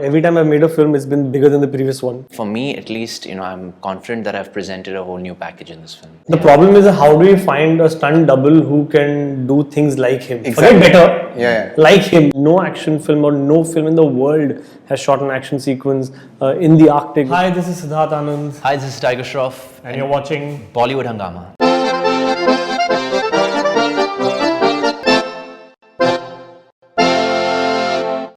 Every time I've made a film, it's been bigger than the previous one. For me, at least, I'm confident that I've presented a whole new package in this film. The problem is how do you find a stunt double who can do things like him? Exactly. Forget better. Yeah. Like him. No action film or no film in the world has shot an action sequence in the Arctic. Hi, this is Siddharth Anand. Hi, this is Tiger Shroff. And you're watching Bollywood Hungama.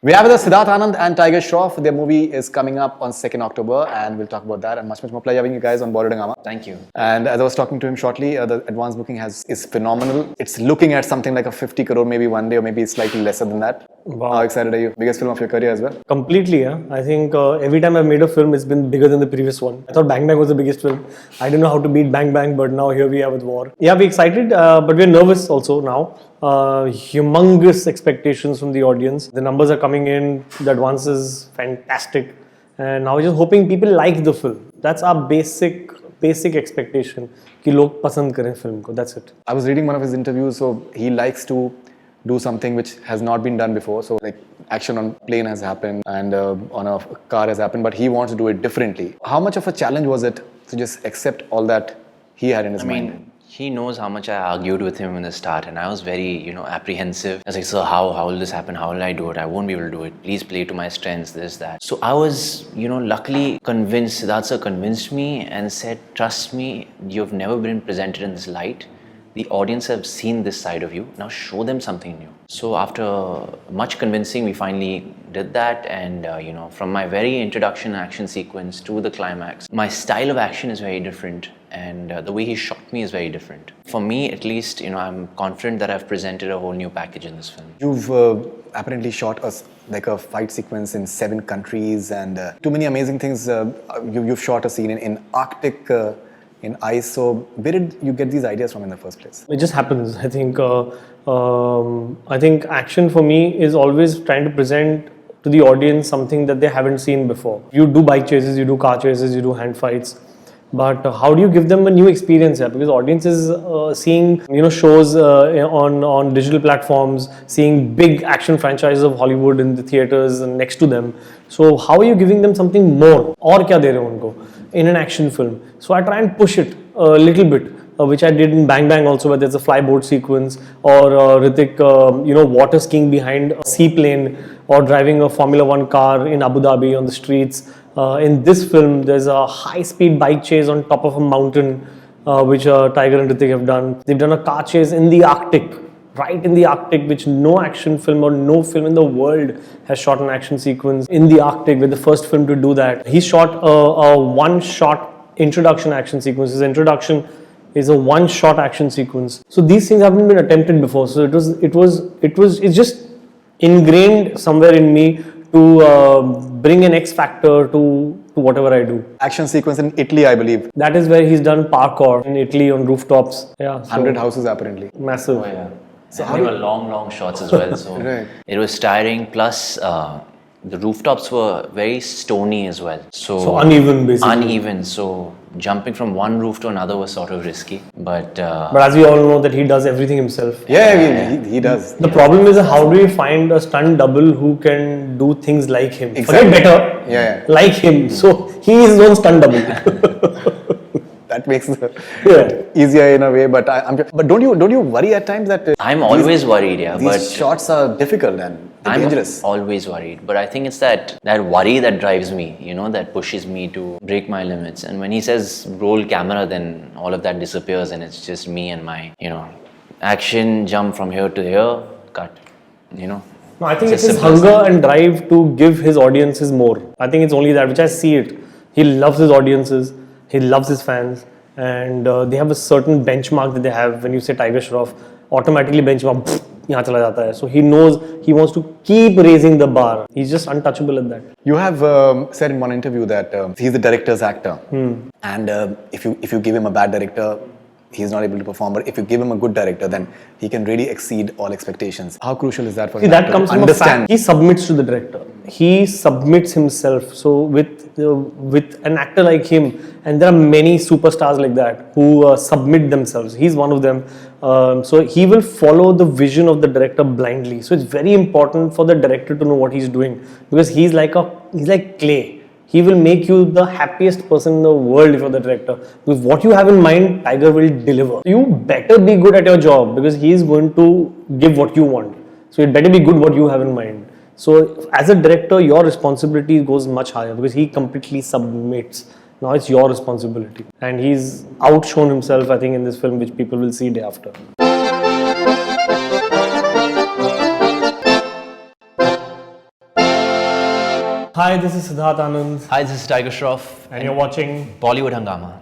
We have with us Siddharth Anand and Tiger Shroff. Their movie is coming up on 2nd October and we'll talk about that and much more pleasure having you guys on Bollywood Hungama. Thank you. And as I was talking to him shortly, the advance booking is phenomenal. It's looking at something like a 50 crore maybe one day or maybe slightly lesser than that. Wow. How excited are you? Biggest film of your career as well? Completely, yeah. I think every time I've made a film, it's been bigger than the previous one. I thought Bang Bang was the biggest film. I didn't know how to beat Bang Bang, but now here we are with War. Yeah, we're excited, but we're nervous also now. Humongous expectations from the audience. The numbers are coming in, the advance is fantastic. And now we're just hoping people like the film. That's our basic expectation. Ki log pasand kare film ko. That's it. I was reading one of his interviews, so he likes to do something which has not been done before. So like action on plane has happened and on a car has happened, but he wants to do it differently. How much of a challenge was it to just accept all that he had in his mind? He knows how much I argued with him in the start, and I was very, apprehensive. I was like, sir, how will this happen? How will I do it? I won't be able to do it. Please play to my strengths, this, that. So I was, luckily convinced, Siddharth sir convinced me and said, trust me, you've never been presented in this light. The audience have seen this side of you. Now show them something new. So after much convincing, we finally did that. And, from my very introduction action sequence to the climax, my style of action is very different. And the way he shot me is very different. For me, at least, I'm confident that I've presented a whole new package in this film. You've apparently shot a fight sequence in 7 countries and too many amazing things. You've shot a scene in Arctic, in ice. So where did you get these ideas from in the first place? It just happens. I think action for me is always trying to present to the audience something that they haven't seen before. You do bike chases, you do car chases, you do hand fights. But how do you give them a new experience here? Because audiences seeing shows on digital platforms, seeing big action franchises of Hollywood in the theaters next to them. So how are you giving them something more? Aur kya de rahe ho unko in an action film? So I try and push it a little bit, which I did in Bang Bang also, where there's a flyboat sequence, or Hrithik, water skiing behind a seaplane, or driving a Formula 1 car in Abu Dhabi on the streets. In this film, there's a high-speed bike chase on top of a mountain, which Tiger and Hrithik have done. They've done a car chase in the Arctic, right in the Arctic, which no action film or no film in the world has shot an action sequence in the Arctic. We're the first film to do that. He shot a one-shot introduction action sequence. His introduction is a one-shot action sequence. So these things haven't been attempted before. So it's just ingrained somewhere in me to bring an X factor to whatever I do. Action sequence in Italy, I believe. That is where he's done parkour in Italy on rooftops. Yeah, 100 houses apparently. Massive. Oh, yeah. So they were long shots as well. So Right. It was tiring. Plus, the rooftops were very stony as well. So uneven, basically. Uneven. So jumping from one roof to another was sort of risky. But as we all know that he does everything himself. Yeah, he does. The problem is how do you find a stunt double who can do things like him? Exactly. Forget better. Yeah. Like him. So he is his own stunt double. That makes it easier in a way, but but don't you worry at times that I'm always worried, yeah. These But shots are difficult and dangerous. I'm always worried, but I think it's that worry that drives me, that pushes me to break my limits. And when he says roll camera, then all of that disappears, and it's just me and my, action, jump from here to here, cut, No, I think it's his hunger and drive to give his audiences more. I think it's only that, which I see it. He loves his audiences, he loves his fans, and they have a certain benchmark that they have. When you say Tiger Shroff, automatically benchmark, yahan chala jata hai. So he knows he wants to keep raising the bar. He's just untouchable at that. You have said in one interview that he's the director's actor, and if you give him a bad director, he's not able to perform. But if you give him a good director, then he can really exceed all expectations. How crucial is that for him? That comes from a fact. He submits to the director. He submits himself. So with an actor like him, and there are many superstars like that who submit themselves. He's one of them. So he will follow the vision of the director blindly. So it's very important for the director to know what he's doing, because he's like clay. He will make you the happiest person in the world if you're the director. Because what you have in mind, Tiger will deliver. You better be good at your job, because he is going to give what you want. So it better be good what you have in mind. So as a director, your responsibility goes much higher, because he completely submits. Now it's your responsibility. And he's outshone himself, I think, in this film, which people will see day after. Hi, this is Siddharth Anand, Hi, this is Tiger Shroff, and you're watching Bollywood Hungama.